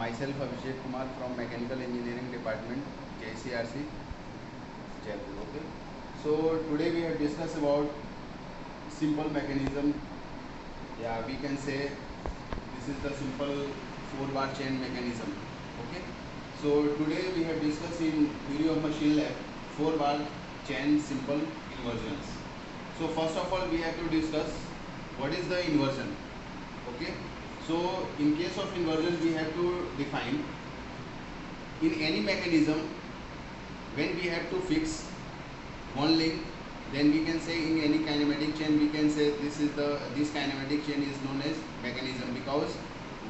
myself Abhishek Kumar from Mechanical Engineering Department, JCRC, Jaipur. Okay. So today we have discussed about simple mechanism. Yeah, we can say this is the simple 4-bar chain mechanism. Okay. So today we have discussed in theory of machine lab 4-bar chain simple inversions. So first of all we have to discuss what is the inversion. Okay. So in case of inversion we have to define in any mechanism when we have to fix one link, then we can say in any kinematic chain we can say this kinematic chain is known as mechanism because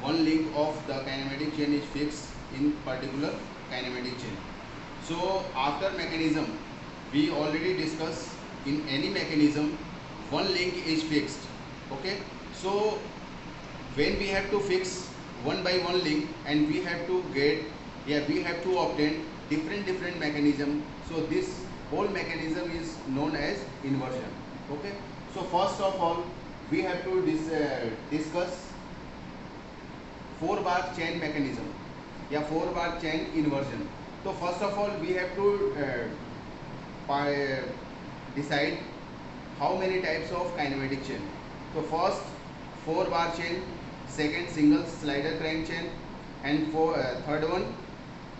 one link of the kinematic chain is fixed in particular kinematic chain. So after mechanism we already discussed in any mechanism one link is fixed. Okay. So when we have to fix one by one link and we have to obtain different mechanism, so this whole mechanism is known as inversion. Okay. So first of all we have to discuss 4-bar chain mechanism, 4-bar chain inversion. So first of all we have to decide how many types of kinematic chain. So first 4-bar chain, second single slider crank chain, and third one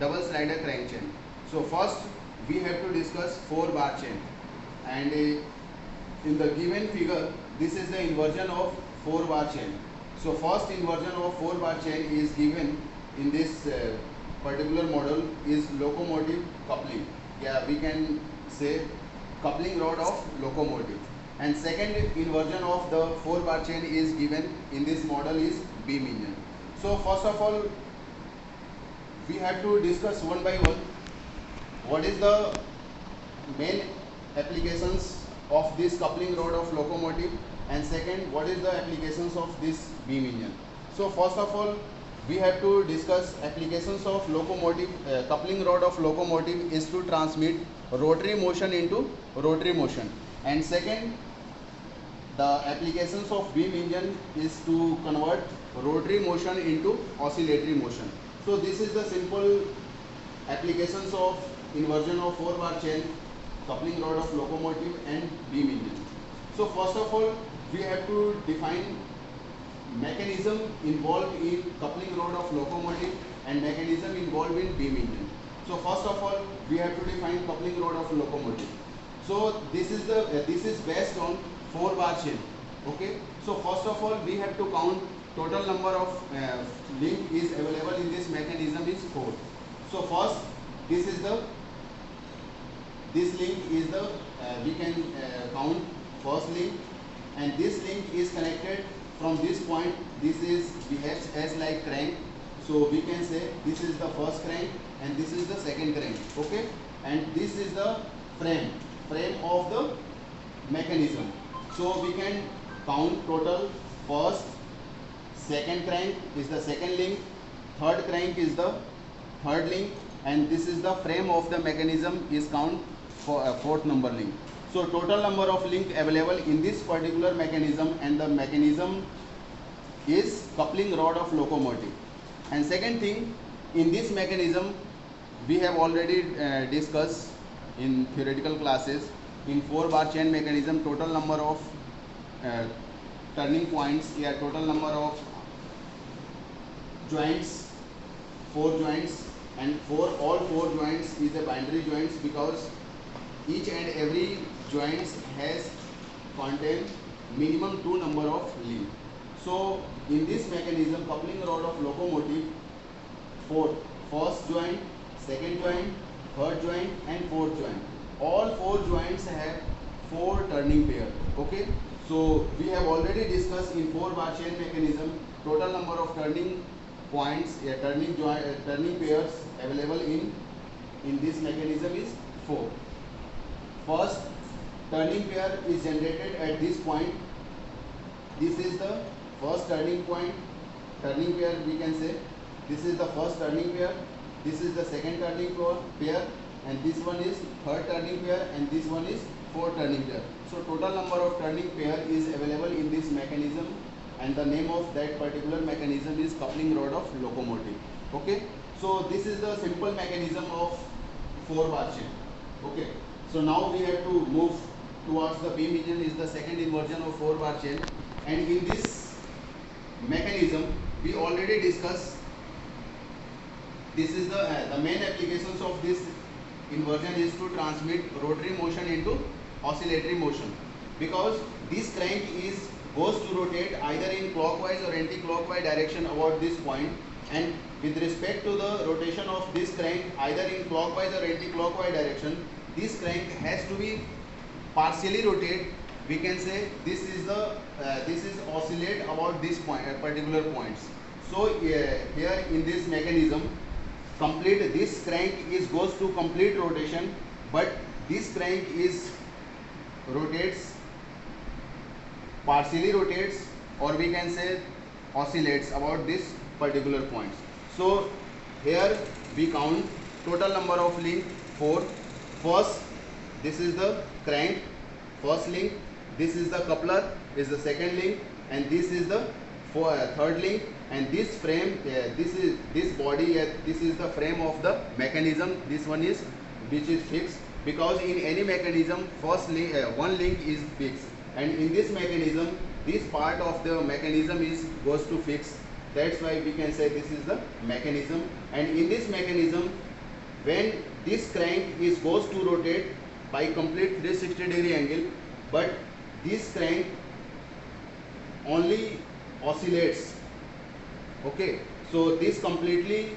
double slider crank chain. So first we have to discuss 4-bar chain, and in the given figure this is the inversion of 4-bar chain. So first inversion of 4-bar chain is given in this particular model is locomotive coupling. We can say coupling rod of locomotive. And second inversion of the 4-bar chain is given in this model is beam engine. So first of all we have to discuss one by one what is the main applications of this coupling rod of locomotive, and second what is the applications of this beam engine. So first of all we have to discuss applications of locomotive coupling rod of locomotive is to transmit rotary motion into rotary motion, and second the applications of beam engine is to convert rotary motion into oscillatory motion. So this is the simple applications of inversion of 4-bar chain, coupling rod of locomotive and beam engine. So first of all we have to define mechanism involved in coupling rod of locomotive and mechanism involved in beam engine. So first of all we have to define coupling rod of locomotive. So this is based on 4-bar chain. Okay. So first of all we have to count total number of link is available in this mechanism is 4. So first this link is the we can count first link, and this link is connected from this point. This is behaves as like crank, so we can say this is the first crank and this is the second crank. Okay. And this is the frame of the mechanism. So we can count total first, second crank is the second link, third crank is the third link, and this is the frame of the mechanism is count for fourth number link. So total number of link available in this particular mechanism, and the mechanism is coupling rod of locomotive. And second thing, in this mechanism we have already discussed in theoretical classes, in 4-bar chain mechanism total number of turning points, total number of joints, 4 joints, and all 4 joints is a binary joints because each and every joints has contain minimum 2 number of link. So in this mechanism coupling rod of locomotive, first joint, second joint, third joint and fourth joint, all 4 joints have 4 turning pair. Okay. So we have already discussed in 4-bar chain mechanism total number of turning points, turning pairs available in this mechanism is 4. First turning pair is generated at this point. This is the first turning pair, we can say this is the first turning pair, this is the second turning pair, and this one is third turning pair, and this one is fourth turning pair. So total number of turning pair is available in this mechanism, and the name of that particular mechanism is coupling rod of locomotive. Okay, so this is the simple mechanism of 4-bar chain. Okay, so now we have to move towards the beam engine is the second inversion of 4-bar chain, and in this mechanism we already discussed. This is the main applications of this inversion is to transmit rotary motion into oscillatory motion, because this crank is goes to rotate either in clockwise or anti-clockwise direction about this point, and with respect to the rotation of this crank either in clockwise or anti-clockwise direction, this crank has to be partially rotate. We can say this is the this is oscillate about this point particular points. So here in this mechanism, complete this crank is goes to complete rotation, but this crank is rotates partially rotates, or we can say oscillates about this particular points. So here we count total number of link 4. First, this is the crank, first link. This is the coupler, is the second link, and this is the third link. And this frame, this is this body, this is the frame of the mechanism. This one is which is fixed, because in any mechanism first link, one link is fixed, and in this mechanism this part of the mechanism is goes to fix. That's why we can say this is the mechanism. And in this mechanism, when this crank is goes to rotate by complete 360-degree angle, but this crank only oscillates. Okay, so this completely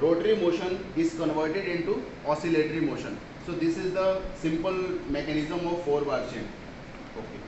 rotary motion is converted into oscillatory motion. So this is the simple mechanism of 4-bar chain. Okay.